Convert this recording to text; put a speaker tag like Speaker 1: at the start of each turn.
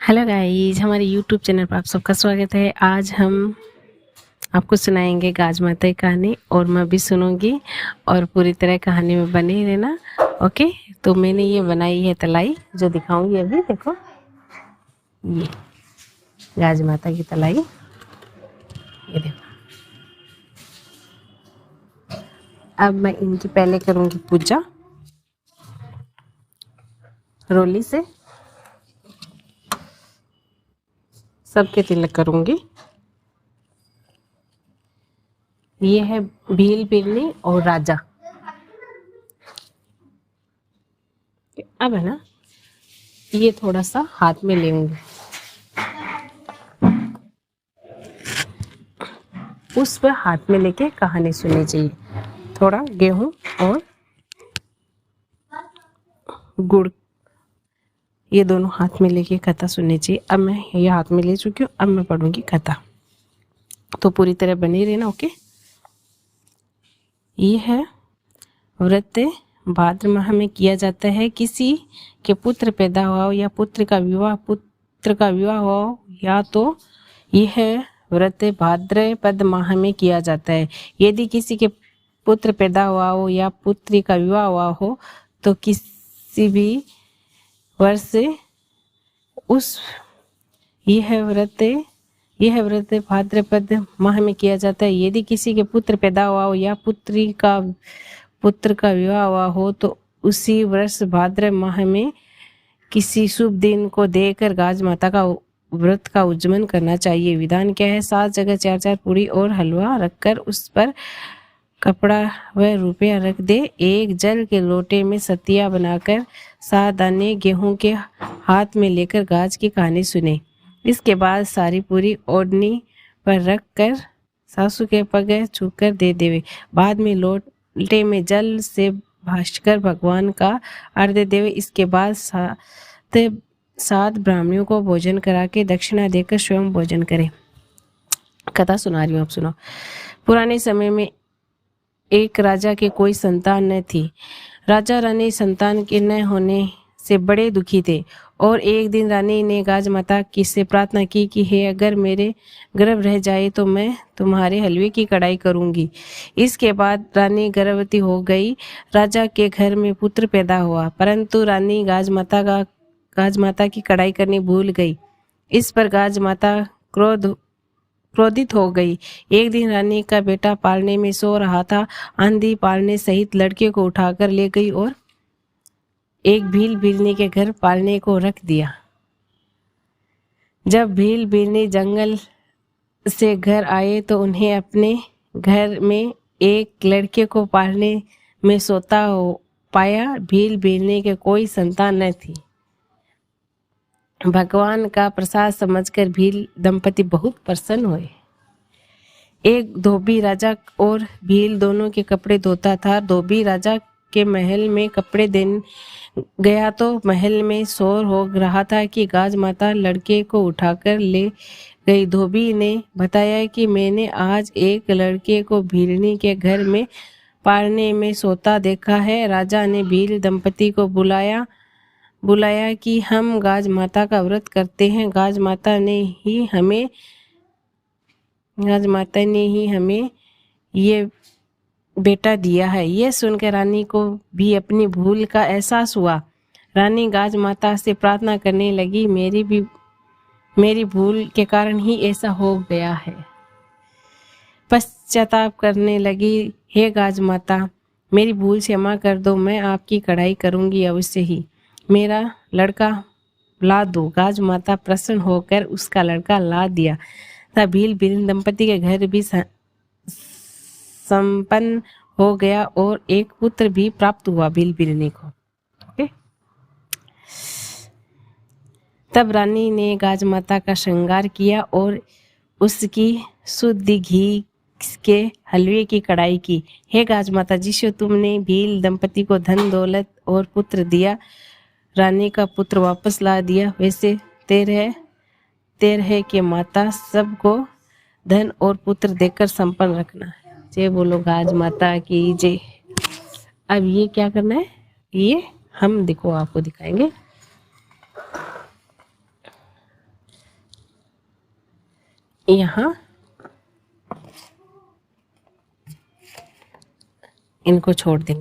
Speaker 1: Hello guys, हमारे YouTube channel पर आप सबका स्वागत है। आज हम आपको सुनाएंगे गाज माता की कहानी और मैं भी सुनूंगी और पूरी तरह कहानी में बने ही रहना। ओके, तो मैंने ये बनाई है तलाई जो दिखाऊंगी अभी। देखो, ये गाज माता की तलाई, ये देखो। अब मैं इनकी पहले करूंगी पूजा रोली से, सबके तिलक करूंगी। ये है भील बिरनी और राजा। अब है ना, ये थोड़ा सा हाथ में लेंगे, उस पर हाथ में लेके कहानी सुननी चाहिए। थोड़ा गेहूं और गुड़, ये दोनों हाथ में लेके कथा सुननी चाहिए। अब मैं ये हाथ में ले चुकी हूँ, अब मैं पढ़ूंगी कथा, तो पूरी तरह बनी रहना। ओके, ये है व्रत भाद्र माह में किया जाता है। किसी के पुत्र पैदा हुआ हो या पुत्र का विवाह हुआ हो, या तो यह व्रत भाद्रपद माह में किया जाता है। यदि किसी के पुत्र पैदा हुआ हो या पुत्री का विवाह हुआ हो तो किसी भी वर्ष यह व्रत भाद्रपद माह में किया जाता है। यदि किसी के पुत्र पैदा हुआ हो या पुत्र का विवाह हुआ हो तो उसी वर्ष भाद्र माह में किसी शुभ दिन को देकर गाज माता का व्रत का उज्जमन करना चाहिए। विधान क्या है? 7 जगह 4 पूरी और हलवा रखकर उस पर कपड़ा व रुपया रख दे। एक जल के लोटे में सतिया बनाकर 7 दाने गेहूं के हाथ में लेकर गाज की कहानी सुने। इसके बाद सारी पूरी ओढ़नी पर रख कर सासू के पग छूकर दे देवे। बाद में लोटे में जल से भास्कर भगवान का अर्घ्य देवे। इसके बाद 7 ब्राह्मणों को भोजन करा के दक्षिणा देकर स्वयं भोजन करे। कथा सुना रही हूँ, आप सुनो। पुराने समय में एक राजा के कोई संतान न थी। राजा रानी संतान के न होने से बड़े दुखी थे और एक दिन रानी ने गाज माता की से प्रार्थना की कि हे, अगर मेरे गर्भ रह जाए तो मैं तुम्हारे हलवे की कढ़ाई करूंगी। इसके बाद रानी गर्भवती हो गई। राजा के घर में पुत्र पैदा हुआ, परंतु रानी गाज माता की कढ़ाई करनी भूल गई। इस पर गाज माता क्रोधित हो गई। एक दिन रानी का बेटा पालने में सो रहा था। आंधी पालने सहित लड़के को उठाकर ले गई और एक भील बिरनी के घर पालने को रख दिया। जब भील बिरनी जंगल से घर आए तो उन्हें अपने घर में एक लड़के को पालने में सोता हो पाया। भील बिरनी के कोई संतान न थी। भगवान का प्रसाद समझकर भील दंपति बहुत प्रसन्न हुए। एक धोबी राजा और भील दोनों के कपड़े धोता था। धोबी राजा के महल में कपड़े देने गया तो महल में शोर हो रहा था कि गाज माता लड़के को उठाकर ले गई। धोबी ने बताया कि मैंने आज एक लड़के को भीलनी के घर में पालने में सोता देखा है। राजा ने भील दंपति को बुलाया कि हम गाज माता का व्रत करते हैं। गाज माता ने ही हमें ये बेटा दिया है। यह सुनकर रानी को भी अपनी भूल का एहसास हुआ। रानी गाज माता से प्रार्थना करने लगी, मेरी भूल के कारण ही ऐसा हो गया है। पश्चाताप करने लगी, हे गाज माता, मेरी भूल क्षमा कर दो। मैं आपकी कढ़ाई करूंगी अवश्य ही। मेरा लड़का ला दो। गाज माता प्रसन्न होकर उसका लड़का ला दिया। तब भील बिरनी दंपति के घर भी संपन्न हो गया और एक पुत्र भी प्राप्त हुआ भील बिरनी को। ओके, तब रानी ने गाज माता का श्रृंगार किया और उसकी शुद्ध घी के हलवे की कढ़ाई की। हे गाज माता, जिससे तुमने भील दंपति को धन दौलत और पुत्र दिया, रानी का पुत्र वापस ला दिया, वैसे तेरह के माता सबको धन और पुत्र देकर संपन्न रखना। जय बोलो गाज माता की जय। अब ये क्या करना है, ये हम देखो आपको दिखाएंगे। यहाँ इनको छोड़ देंगे।